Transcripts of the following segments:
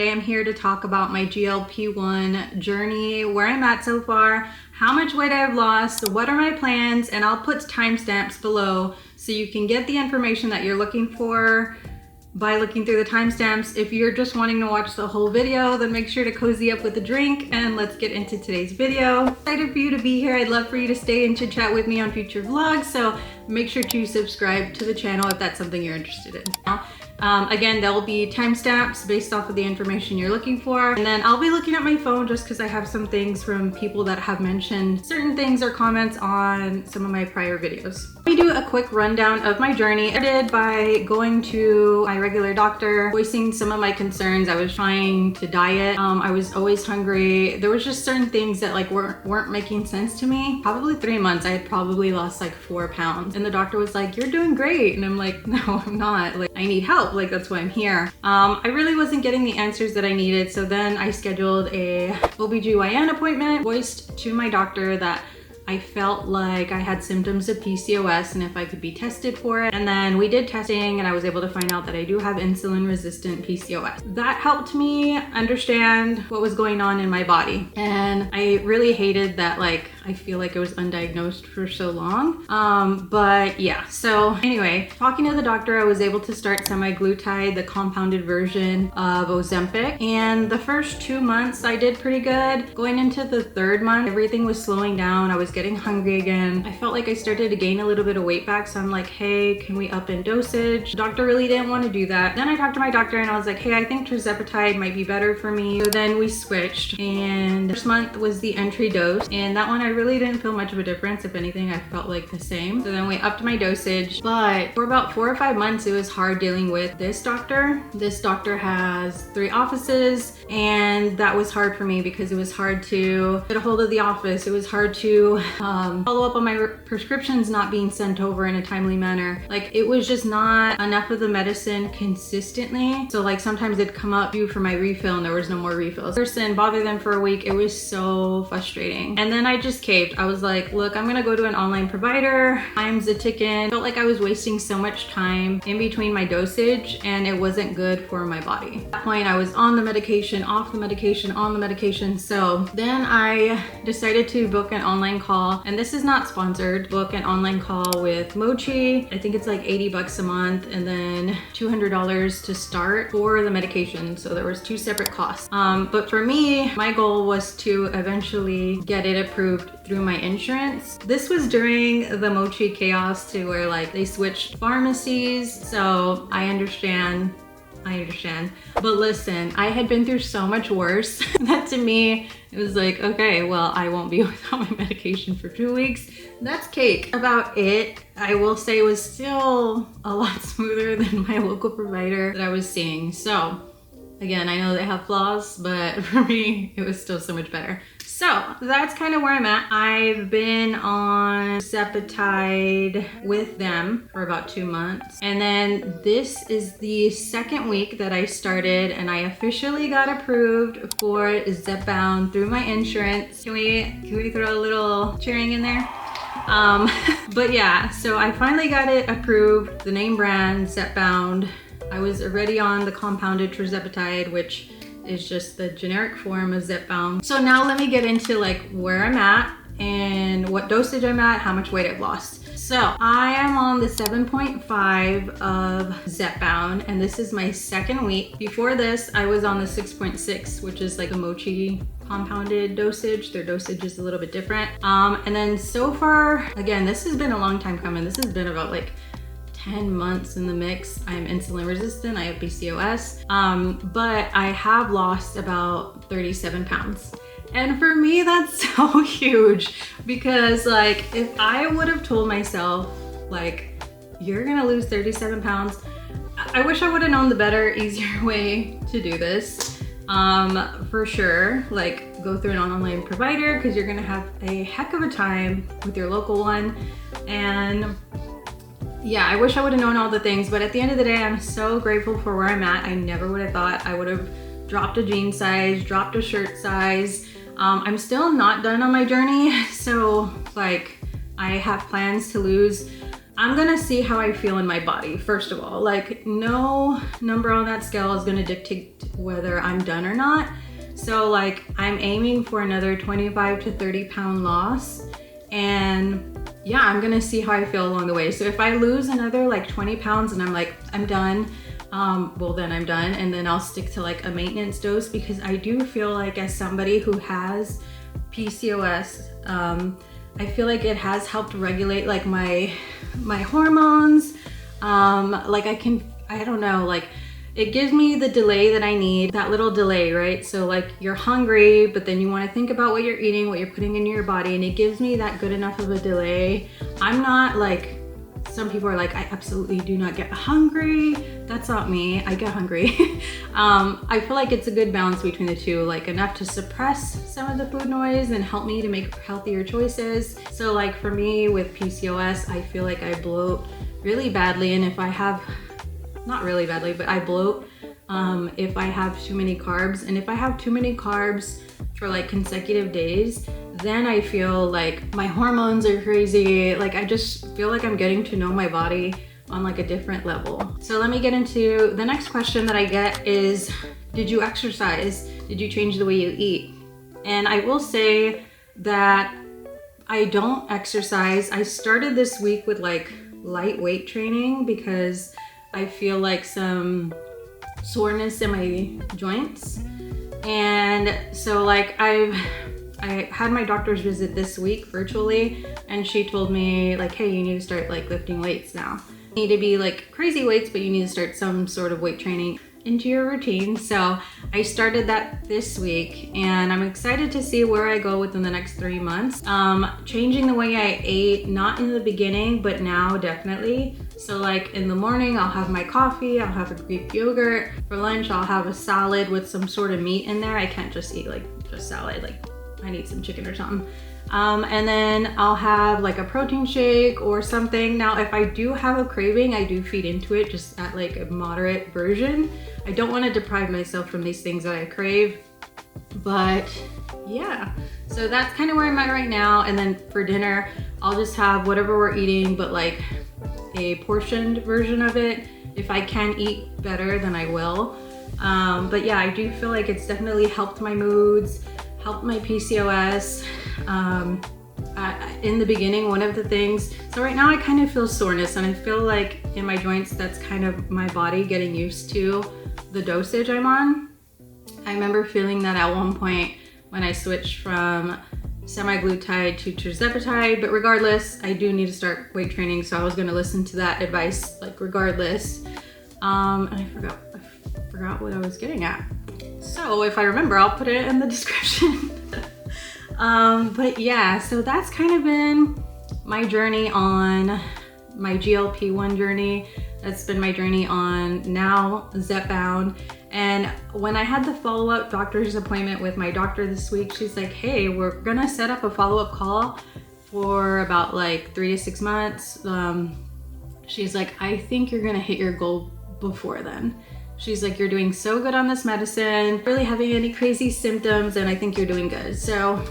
Today I'm here to talk about my GLP-1 journey, where I'm at so far, how much weight I've lost, what are my plans, and I'll put timestamps below so you can get the information that you're looking for by looking through the timestamps. If you're just wanting to watch the whole video, then make sure to cozy up with a drink and let's get into today's video. Excited for you to be here. I'd love for you to stay and chit chat with me on future vlogs, so make sure to subscribe to the channel if that's something you're interested in. Again, there will be timestamps based off of the information you're looking for. And then I'll be looking at my phone just because I have some things from people that have mentioned certain things or comments on some of my prior videos. Let me do a quick rundown of my journey. I did by going to my regular doctor, voicing some of my concerns. I was trying to diet. I was always hungry. There was just certain things that like weren't making sense to me. Probably 3 months, I had probably lost like 4 pounds. And the doctor was like, "You're doing great." And I'm like, "No, I'm not. Like, I need help. Like, that's why I'm here." I really wasn't getting the answers that I needed. So then I scheduled a OBGYN appointment, voiced to my doctor that I felt like I had symptoms of PCOS and if I could be tested for it. And then we did testing and I was able to find out that I do have insulin resistant PCOS. That helped me understand what was going on in my body. And I really hated that, like, I feel like it was undiagnosed for so long. But yeah, so anyway, talking to the doctor, I was able to start semaglutide, the compounded version of Ozempic. And the first 2 months I did pretty good. Going into the 3rd month, everything was slowing down. I was getting hungry again. I felt like I started to gain a little bit of weight back. So I'm like, hey, can we up in dosage? The doctor really didn't want to do that. Then I talked to my doctor and I was like, hey, I think tirzepatide might be better for me. So then we switched, and this month was the entry dose. And that one I really didn't feel much of a difference. If anything, I felt like the same. So then we upped my dosage. But for about 4 or 5 months, it was hard dealing with this doctor. This doctor has 3 offices, and that was hard for me because it was hard to get a hold of the office. It was hard to follow up on my prescriptions not being sent over in a timely manner. Like, it was just not enough of the medicine consistently. So like sometimes it'd come up due for my refill and there was no more refills. Person bothered them for a week. It was so frustrating. And then I just caved. I was like, look, I'm gonna go to an online provider. Time's a ticking. Felt like I was wasting so much time in between my dosage and it wasn't good for my body. At that point, I was on the medication, off the medication, on the medication. So then I decided to book an online call, and this is not sponsored. Book an online call with Mochi. I think it's like 80 bucks a month and then $200 to start for the medication. So there was 2 separate costs. But for me, my goal was to eventually get it approved through my insurance. This was during the Mochi chaos to where like they switched pharmacies. So I understand. But listen, I had been through so much worse that to me, it was like, okay, well, I won't be without my medication for 2 weeks. That's cake. About it, I will say it was still a lot smoother than my local provider that I was seeing. So again, I know they have flaws, but for me, it was still so much better. So that's kind of where I'm at. I've been on tirzepatide with them for about 2 months. And then this is the 2nd week that I started and I officially got approved for zepbound through my insurance. Can we throw a little cheering in there? But yeah, so I finally got it approved. The name brand, zepbound. I was already on the compounded tirzepatide, which is just the generic form of zepbound. So now let me get into like where I'm at and what dosage I'm at, how much weight I've lost. So I am on the 7.5 of zepbound, and this is my 2nd week. Before this, I was on the 6.6, which is like a Mochi compounded dosage. Their dosage is a little bit different. And then so far, again, this has been a long time coming. This has been about like 10 months in the mix. I'm insulin resistant, I have PCOS, but I have lost about 37 pounds. And for me, that's so huge because like, if I would have told myself like, you're gonna lose 37 pounds, I wish I would have known the better, easier way to do this. For sure, like go through an online provider because you're gonna have a heck of a time with your local one. And yeah, I wish I would have known all the things, but at the end of the day, I'm so grateful for where I'm at. I never would have thought I would have dropped a jean size, dropped a shirt size. I'm still not done on my journey. So like I have plans to lose I'm gonna see how I feel in my body, first of all. Like, no number on that scale is gonna dictate whether I'm done or not. So like, I'm aiming for another 25 to 30 pound loss. And yeah, I'm gonna see how I feel along the way. So if I lose another like 20 pounds and I'm like, I'm done, well then I'm done. And then I'll stick to like a maintenance dose, because I do feel like, as somebody who has PCOS, I feel like it has helped regulate like my hormones. Like I don't know, like it gives me the delay that I need, that little delay, right? So like, you're hungry, but then you want to think about what you're eating, what you're putting in your body, and it gives me that good enough of a delay. I'm not like, some people are like, I absolutely do not get hungry. That's not me. I get hungry. I feel like it's a good balance between the two, like enough to suppress some of the food noise and help me to make healthier choices. So like for me with PCOS, I feel like I bloat really badly. And if I have, not really badly, but I bloat if I have too many carbs. And if I have too many carbs for like consecutive days, then I feel like my hormones are crazy. Like I just feel like I'm getting to know my body on like a different level. So let me get into the next question that I get is, did you exercise? Did you change the way you eat? And I will say that I don't exercise. I started this week with like light weight training because I feel like some soreness in my joints. And so like I had my doctor's visit this week virtually, and she told me like, hey, you need to start like lifting weights now. You need to be like crazy weights, but you need to start some sort of weight training into your routine. So I started that this week, and I'm excited to see where I go within the next 3 months. Changing the way I ate, not in the beginning, but now definitely. So like in the morning, I'll have my coffee, I'll have a Greek yogurt. For lunch, I'll have a salad with some sort of meat in there. I can't just eat like just salad, like I need some chicken or something. And then I'll have like a protein shake or something. Now, if I do have a craving, I do feed into it, just at like a moderate version. I don't want to deprive myself from these things that I crave, but yeah. So that's kind of where I'm at right now. And then for dinner, I'll just have whatever we're eating, but like a portioned version of it. If I can eat better, then I will. But yeah, I do feel like it's definitely helped my moods, helped my PCOS. In the beginning, one of the things, so right now I kind of feel soreness, and I feel like in my joints, that's kind of my body getting used to the dosage I'm on. I remember feeling that at one point when I switched from semaglutide to tirzepatide, but regardless, I do need to start weight training, so I was going to listen to that advice like regardless. And I forgot what I was getting at. So if I remember, I'll put it in the description. But yeah, so that's kind of been my journey on my GLP-1 journey. That's been my journey on now zepbound. And when I had the follow-up doctor's appointment with my doctor this week, she's like, hey, we're gonna set up a follow-up call for about like 3 to 6 months. She's like, I think you're gonna hit your goal before then. She's like, you're doing so good on this medicine, really having any crazy symptoms, and I think you're doing good. So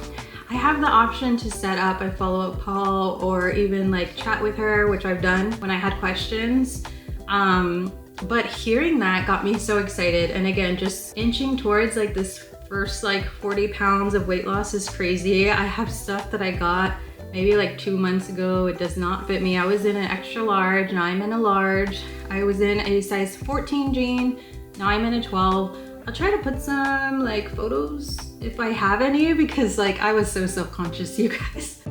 I have the option to set up a follow-up call or even like chat with her, which I've done when I had questions. But hearing that got me so excited. And again, just inching towards like this first like 40 pounds of weight loss is crazy. I have stuff that I got maybe like 2 months ago. It does not fit me. I was in an extra large, now I'm in a large. I was in a size 14 jean, now I'm in a 12. I'll try to put some like photos if I have any, because like I was so self-conscious, you guys.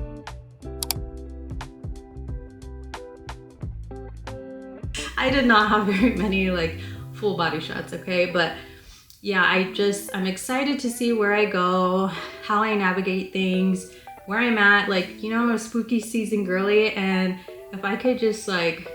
I did not have very many like full body shots, okay? But yeah, I'm excited to see where I go, how I navigate things, where I'm at. Like, you know, I'm a spooky season girly, and if I could just like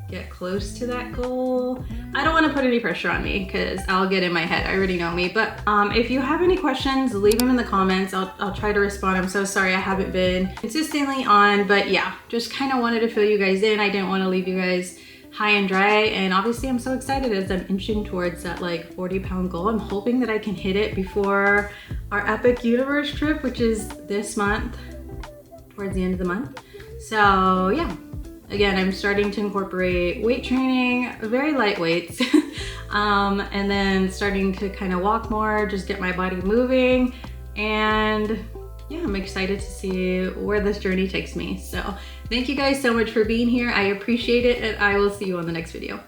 get close to that goal. I don't want to put any pressure on me because I'll get in my head. I already know me. But if you have any questions, leave them in the comments. I'll try to respond. I'm so sorry I haven't been consistently on, but yeah, just kind of wanted to fill you guys in. I didn't want to leave you guys high and dry, and obviously I'm so excited as I'm inching towards that like 40-pound goal. I'm hoping that I can hit it before our Epic Universe trip, which is this month, towards the end of the month. So yeah, Again, I'm starting to incorporate weight training, very light weights, and then starting to kind of walk more, just get my body moving. And yeah, I'm excited to see where this journey takes me. So thank you guys so much for being here. I appreciate it, and I will see you on the next video.